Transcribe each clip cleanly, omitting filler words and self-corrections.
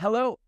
Hello,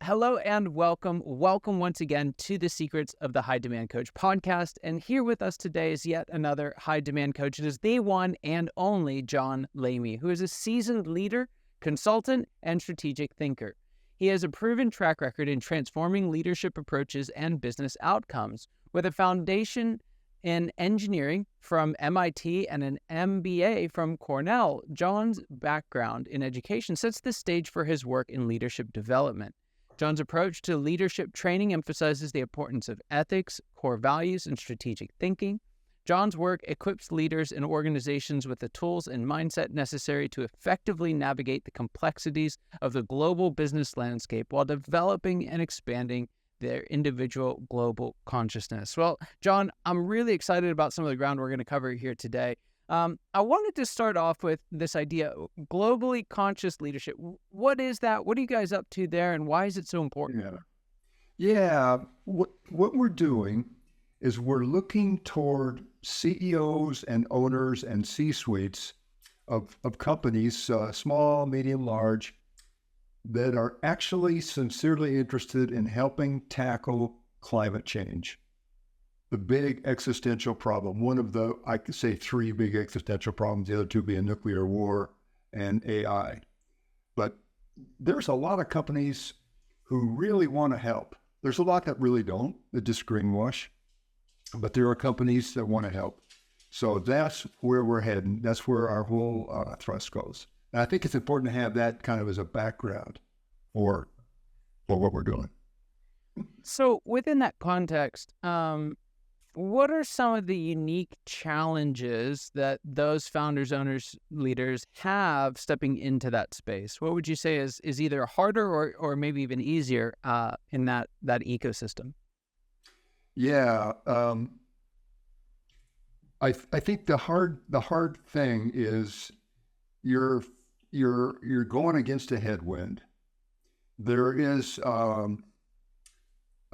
and welcome. Welcome once again to the Secrets of the High Demand Coach podcast. And here with us today is yet another high demand coach. It is the one and only John Lamy, who is a seasoned leader, consultant, and strategic thinker. He has a proven track record in transforming leadership approaches and business outcomes. With a foundation in engineering from MIT and an MBA from Cornell, John's background in education sets the stage for his work in leadership development. John's approach to leadership training emphasizes the importance of ethics, core values, and strategic thinking. John's work equips leaders and organizations with the tools and mindset necessary to effectively navigate the complexities of the global business landscape while developing and expanding their individual global consciousness. Well, John, I'm really excited about some of the ground we're going to cover here today. I wanted to start off with this idea, globally conscious leadership. What is that? What are you guys up to there, and why is it so important? Yeah. What we're doing is we're looking toward CEOs and owners and C-suites of companies, small, medium, large, that are actually sincerely interested in helping tackle climate change, the big existential problem. One of the, I could say, three big existential problems, the other two being nuclear war and AI. But there's a lot of companies who really want to help. There's a lot that really don't, that just greenwash, but there are companies that want to help. So that's where we're heading. That's where our whole thrust goes. And I think it's important to have that kind of as a background for what we're doing. So within that context, what are some of the unique challenges that those founders, owners, leaders have stepping into that space? What would you say is either harder or maybe even easier in that ecosystem? Yeah, I think the hard thing is you're going against a headwind. There is a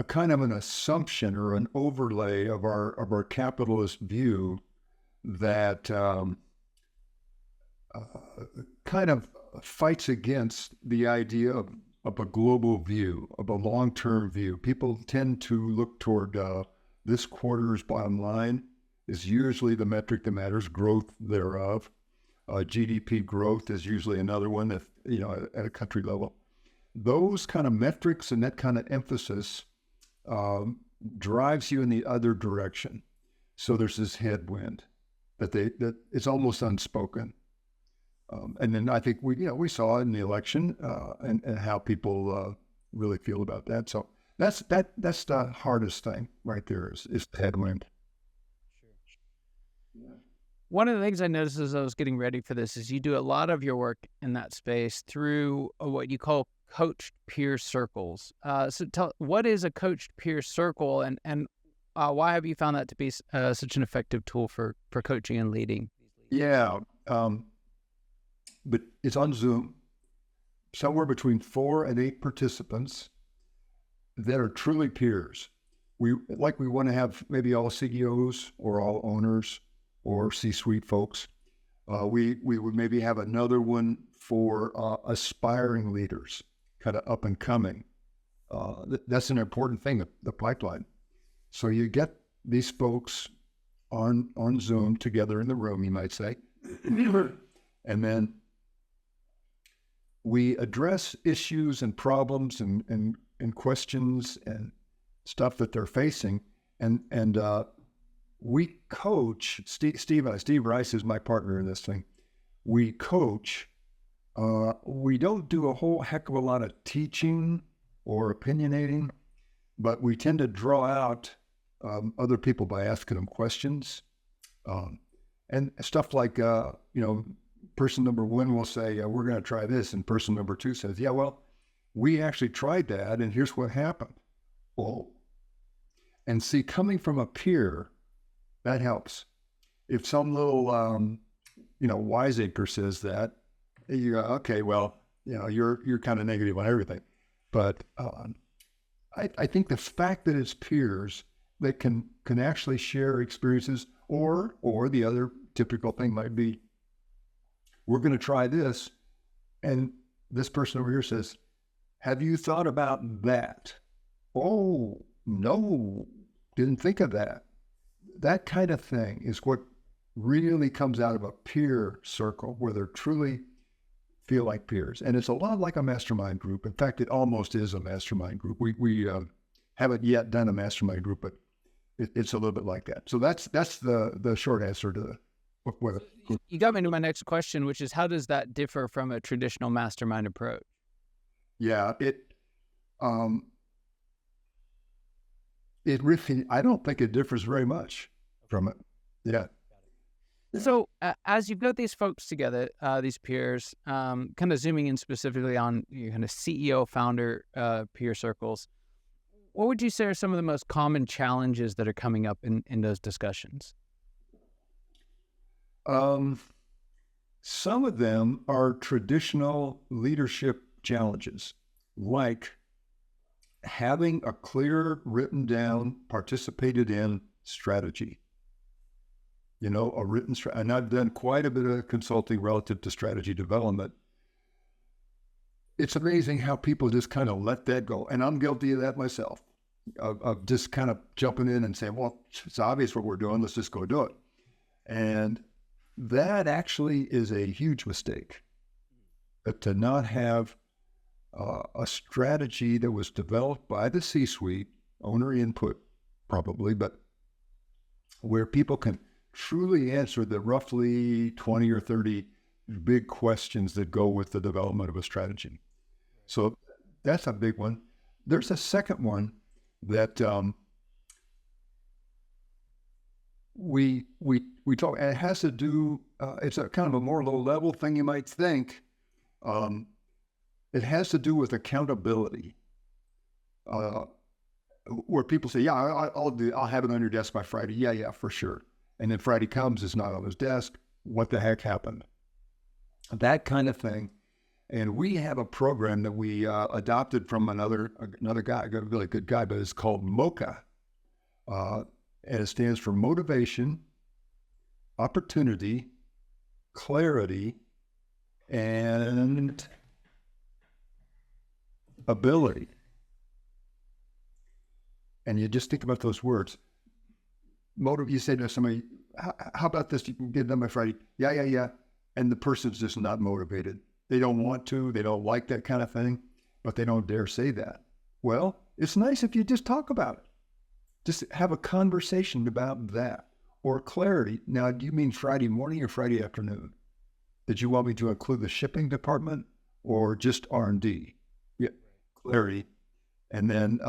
kind of an assumption or an overlay of our capitalist view that kind of fights against the idea of a global view, of a long-term view. People tend to look toward this quarter's bottom line is usually the metric that matters, growth thereof. GDP growth is usually another one that, at a country level. Those kind of metrics and that kind of emphasis drives you in the other direction. So there's this headwind that it's almost unspoken. And then I think we saw it in the election and how people really feel about that. So that's the hardest thing right there is the headwind. Yeah. One of the things I noticed as I was getting ready for this is you do a lot of your work in that space through what you call coached peer circles. So what is a coached peer circle, and why have you found that to be such an effective tool for coaching and leading? Yeah, but it's on Zoom, somewhere between 4 and 8 participants that are truly peers. We want to have maybe all CEOs or all owners or C-suite folks. We would maybe have another one for aspiring leaders, kind of up and coming. That's an important thing, the pipeline. So you get these folks on Zoom together in the room, you might say, and then we address issues and problems and questions and stuff that they're facing, and we coach. Steve Rice is my partner in this thing. We coach. We don't do a whole heck of a lot of teaching or opinionating, but we tend to draw out other people by asking them questions. And stuff like, person number one will say, we're going to try this. And person number two says, yeah, well, we actually tried that, and here's what happened. Well, and see, coming from a peer, that helps. If some little, wiseacre says that, you go, okay, well, you're kind of negative on everything. But I think the fact that it's peers that can actually share experiences, or the other typical thing might be, we're going to try this, and this person over here says, Have you thought about that? Oh, no, didn't think of that. That kind of thing is what really comes out of a peer circle where they're truly feel like peers. And it's a lot like a mastermind group. In fact, it almost is a mastermind group. We haven't yet done a mastermind group, but it's a little bit like that. So that's the short answer to what you got me to my next question, which is how does that differ from a traditional mastermind approach? Yeah, it really, I don't think it differs very much from it. Yeah. So as you've got these folks together, these peers, kind of zooming in specifically on your kind of CEO founder peer circles, what would you say are some of the most common challenges that are coming up in those discussions? Some of them are traditional leadership challenges, like having a clear, written down, participated in strategy. You know, a written strategy. And I've done quite a bit of consulting relative to strategy development. It's amazing how people just kind of let that go. And I'm guilty of that myself, of just kind of jumping in and saying, well, it's obvious what we're doing. Let's just go do it. And that actually is a huge mistake. But to not have a strategy that was developed by the C-suite, owner input probably, but where people can truly answer the roughly 20 or 30 big questions that go with the development of a strategy. So that's a big one. There's a second one that we talk, and it has to do, it's a kind of a more low-level thing you might think. It has to do with accountability, where people say, yeah, I'll have it on your desk by Friday. Yeah, for sure. And then Friday comes, it's not on his desk. What the heck happened? That kind of thing. And we have a program that we adopted from another guy, a really good guy, but it's called MOCA. And it stands for motivation, opportunity, clarity, and ability. And you just think about those words. You say to somebody, how about this? You can get it done by Friday. Yeah. And the person's just not motivated. They don't want to. They don't like that kind of thing, but they don't dare say that. Well, it's nice if you just talk about it. Just have a conversation about that. Or clarity. Now, do you mean Friday morning or Friday afternoon? Did you want me to include the shipping department or just R&D? Yeah, clarity. And then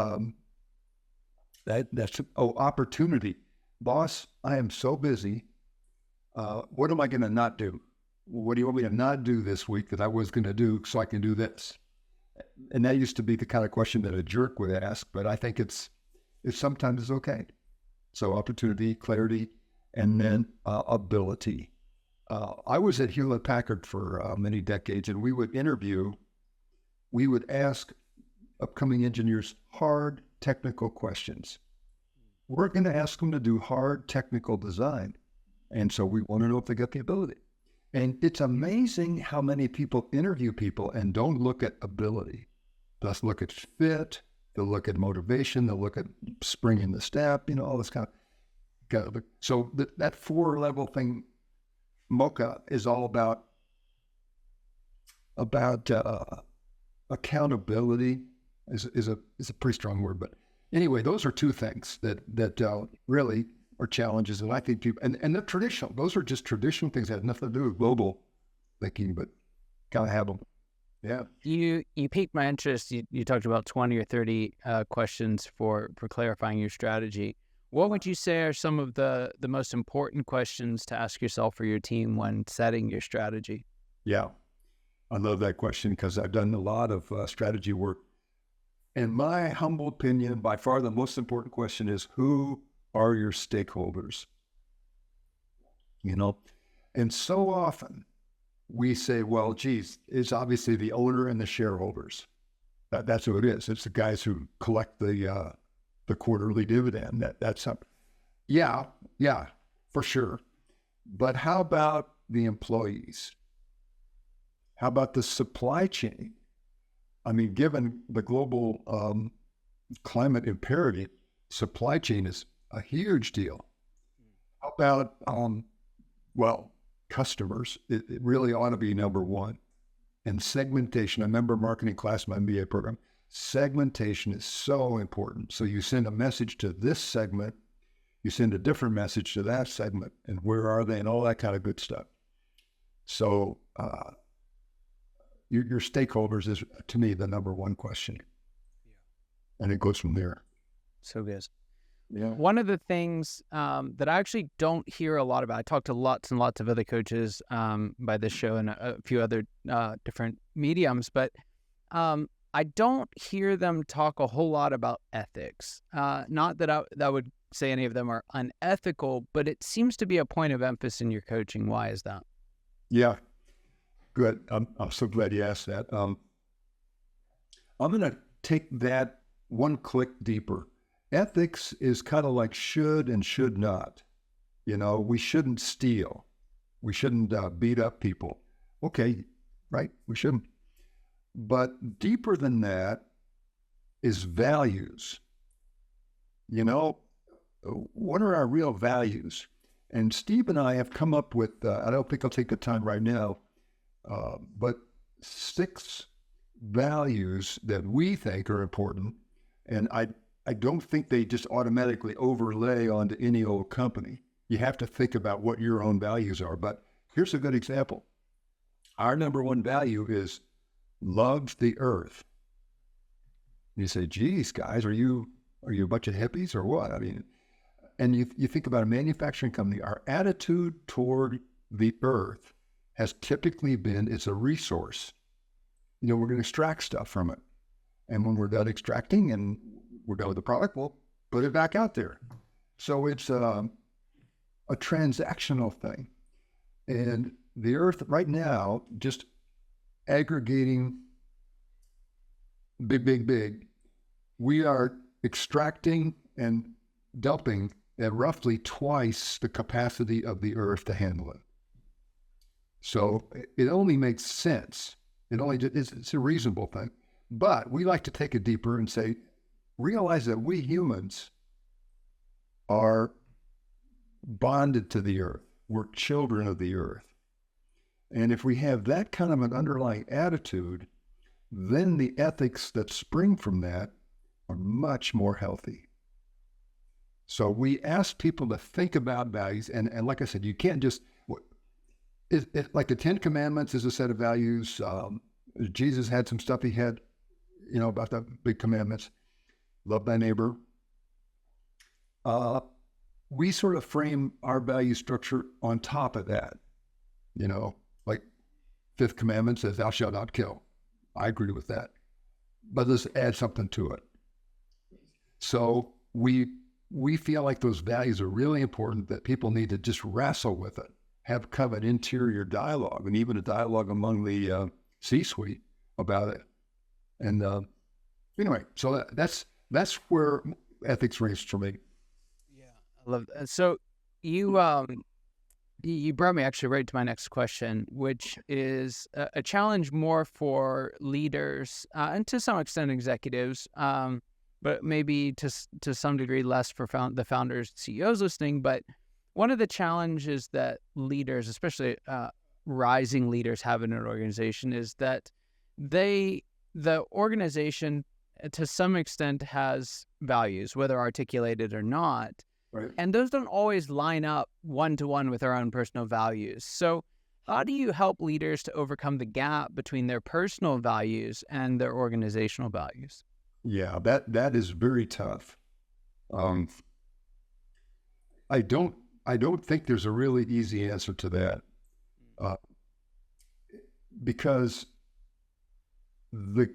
that's opportunity. Boss, I am so busy. What am I going to not do? What do you want me to not do this week that I was going to do so I can do this? And that used to be the kind of question that a jerk would ask, but I think it's sometimes okay. So opportunity, clarity, and then ability. I was at Hewlett Packard for many decades, and we would ask upcoming engineers hard technical questions. We're going to ask them to do hard technical design. And so we want to know if they got the ability. And it's amazing how many people interview people and don't look at ability. They'll look at fit, they'll look at motivation, they'll look at spring in the step, all this kind of. So that 4-level thing, MOCA, is all about accountability. Is a pretty strong word, but anyway, those are two things that really are challenges, and I think people and they're traditional. Those are just traditional things that have nothing to do with global thinking, but gotta have them. Yeah. You piqued my interest. You talked about 20 or 30 questions for clarifying your strategy. What would you say are some of the most important questions to ask yourself or your team when setting your strategy? Yeah, I love that question because I've done a lot of strategy work. In my humble opinion, by far the most important question is, who are your stakeholders? And so often we say, well, geez, it's obviously the owner and the shareholders. That's who it is. It's the guys who collect the quarterly dividend. That's something. Yeah, for sure. But how about the employees? How about the supply chain? I mean, given the global climate imperative, supply chain is a huge deal. How about, well, customers? It really ought to be number one. And segmentation. I remember marketing class in my MBA program. Segmentation is so important. So you send a message to this segment, you send a different message to that segment, and where are they, and all that kind of good stuff. So your stakeholders is, to me, the number one question. Yeah. And it goes from there. So good. Yeah. One of the things that I actually don't hear a lot about, I talk to lots and lots of other coaches by this show and a few other different mediums, but I don't hear them talk a whole lot about ethics. Not that that would say any of them are unethical, but it seems to be a point of emphasis in your coaching. Why is that? Yeah, good. I'm so glad you asked that. I'm going to take that one click deeper. Ethics is kind of like should and should not. You know, we shouldn't steal. We shouldn't beat up people. Okay, right? We shouldn't. But deeper than that is values. You know, what are our real values? And Steve and I have come up with, I don't think I'll take the time right now, but 6 values that we think are important. And I don't think they just automatically overlay onto any old company. You have to think about what your own values are. But here's a good example. Our number one value is love the earth. You say, geez, guys, are you a bunch of hippies or what? I mean, and you think about a manufacturing company, our attitude toward the earth has typically been it's a resource. You know, we're going to extract stuff from it. And when we're done extracting and we're done with the product, we'll put it back out there. So it's a transactional thing. And the earth right now, just aggregating big, we are extracting and dumping at roughly twice the capacity of the earth to handle it. So it only makes sense. It's a reasonable thing. But we like to take it deeper and say, realize that we humans are bonded to the earth. We're children of the earth. And if we have that kind of an underlying attitude, then the ethics that spring from that are much more healthy. So we ask people to think about values. And like I said, you can't just, like the 10 Commandments is a set of values. Jesus had some stuff he had, you know, about the big commandments. Love thy neighbor. We sort of frame our value structure on top of that. You know, like 5th commandment says, thou shalt not kill. I agree with that. But let's add something to it. So we feel like those values are really important, that people need to just wrestle with it, have kind of an interior dialogue, and even a dialogue among the C-suite about it. And anyway, so that's where ethics ranks for me. Yeah, I love that. So you brought me actually right to my next question, which is a challenge more for leaders and to some extent executives, but maybe to some degree less for the founders, CEOs listening. But one of the challenges that leaders, especially rising leaders, have in an organization is that the organization to some extent has values, whether articulated or not. Right. And those don't always line up one-to-one with our own personal values. So how do you help leaders to overcome the gap between their personal values and their organizational values? Yeah, that is very tough. I don't think there's a really easy answer to that, because the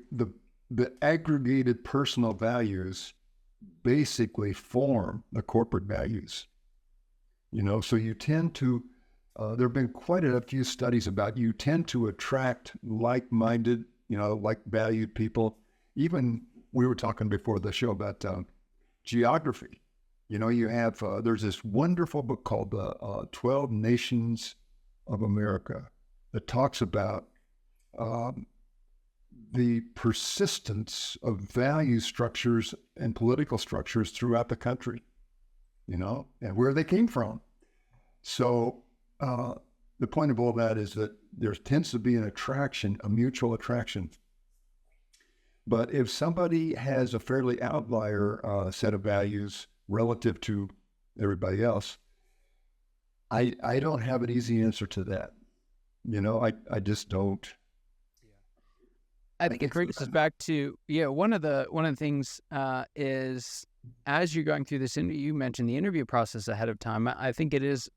aggregated personal values basically form the corporate values. You know, so you tend to, there have been quite a few studies about, you tend to attract like-minded, you know, like-valued people. Even we were talking before the show about geography. You know, you have, there's this wonderful book called 12 Nations of America that talks about the persistence of value structures and political structures throughout the country, and where they came from. So the point of all that is that there tends to be an attraction, a mutual attraction. But if somebody has a fairly outlier set of values relative to everybody else, I don't have an easy answer to that. I just don't. I think it brings us back to one of the things is, as you're going through this, you mentioned the interview process ahead of time. I think it is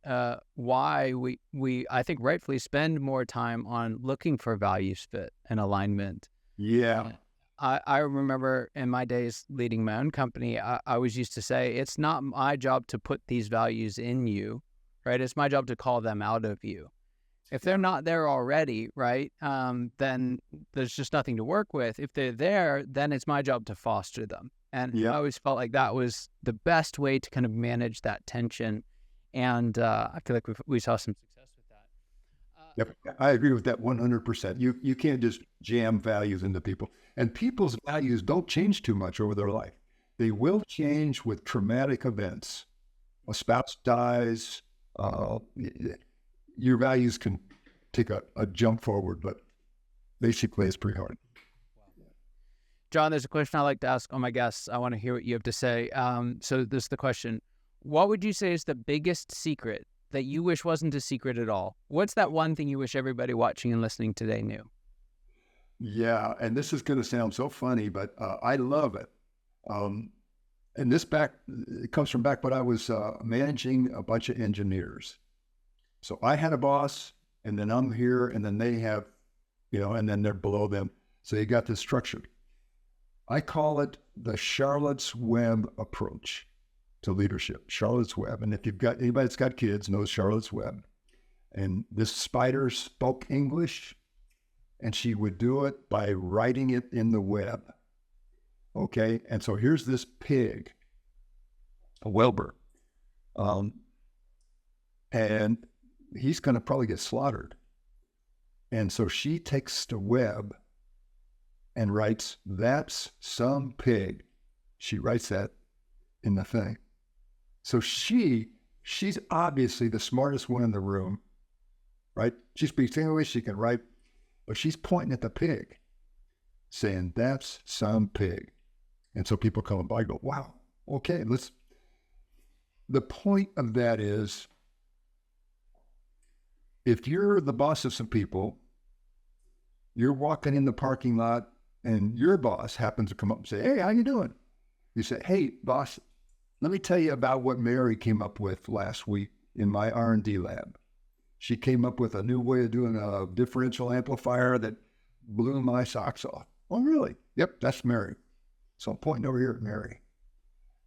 why we I think rightfully spend more time on looking for values fit and alignment. Yeah. I remember in my days leading my own company, I always used to say, it's not my job to put these values in you, right? It's my job to call them out of you. If they're not there already, right, then there's just nothing to work with. If they're there, then it's my job to foster them. And I always felt like that was the best way to kind of manage that tension. And I feel like we saw some success with that. Yep, I agree with that 100%. You can't just jam values into people. And people's values don't change too much over their life. They will change with traumatic events. A spouse dies, your values can take a jump forward, but basically it's pretty hard. John, there's a question I like to ask all my guests. I want to hear what you have to say. So this is the question. What would you say is the biggest secret that you wish wasn't a secret at all? What's that one thing you wish everybody watching and listening today knew? Yeah, and this is going to sound so funny, but I love it. And it comes from back when I was managing a bunch of engineers. So I had a boss, and then I'm here, and then they have, and then they're below them. So you got this structure. I call it the Charlotte's Web approach to leadership, Charlotte's Web. And if you've got anybody that's got kids knows Charlotte's Web. And this spider spoke English, and she would do it by writing it in the web. Okay, and so here's this pig, a Welber, and he's going to probably get slaughtered. And so she takes the web and writes, "That's some pig." She writes that in the thing. So she's obviously the smartest one in the room, right? She speaks English, she can write, but she's pointing at the pig, saying, "That's some pig." And so people come by and go, "Wow, okay, let's." The point of that is, if you're the boss of some people, you're walking in the parking lot and your boss happens to come up and say, "Hey, how you doing?" You say, "Hey, boss, let me tell you about what Mary came up with last week in my R&D lab. She came up with a new way of doing a differential amplifier that blew my socks off." "Oh, really?" "Yep, that's Mary." So I'm pointing over here at Mary.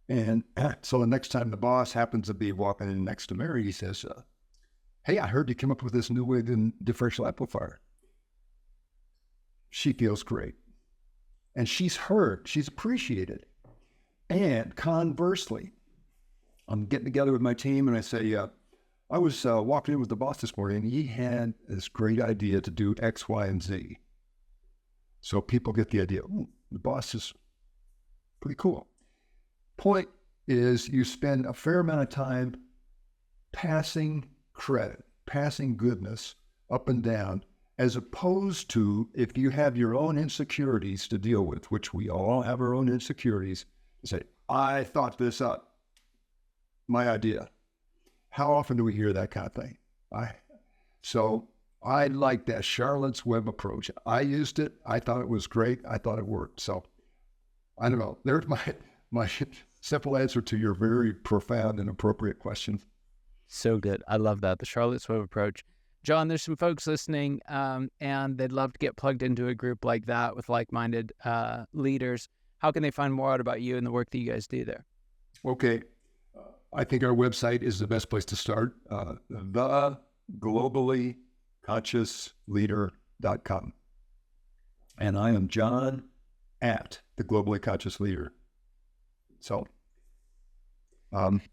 And so the next time the boss happens to be walking in next to Mary, he says, "Hey, I heard you came up with this new way of doing differential amplifier." She feels great. And she's heard, she's appreciated. And conversely, I'm getting together with my team and I say, I was walking in with the boss this morning and he had this great idea to do X, Y, and Z. So people get the idea, the boss is pretty cool. Point is, you spend a fair amount of time passing credit, passing goodness up and down, as opposed to if you have your own insecurities to deal with, which we all have our own insecurities, say, "I thought this up, my idea." How often do we hear that kind of thing? So I like that Charlotte's Web approach. I used it. I thought it was great. I thought it worked. So I don't know. There's my simple answer to your very profound and appropriate question. So good. I love that. The Charlotte's Web approach. John, there's some folks listening and they'd love to get plugged into a group like that with like-minded leaders. How can they find more out about you and the work that you guys do there? Okay. I think our website is the best place to start. thegloballyconsciousleader.com. And I am John at the Globally Conscious Leader. So,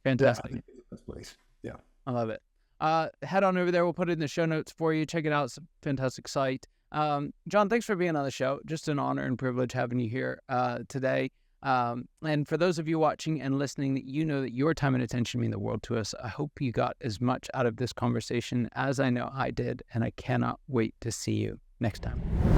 fantastic. Yeah, best place. Yeah. I love it. Head on over there. We'll put it in the show notes for you. Check it out. It's a fantastic site. John, thanks for being on the show. Just an honor and privilege having you here today. And for those of you watching and listening, that you know that your time and attention mean the world to us. I hope you got as much out of this conversation as I know I did, and I cannot wait to see you next time.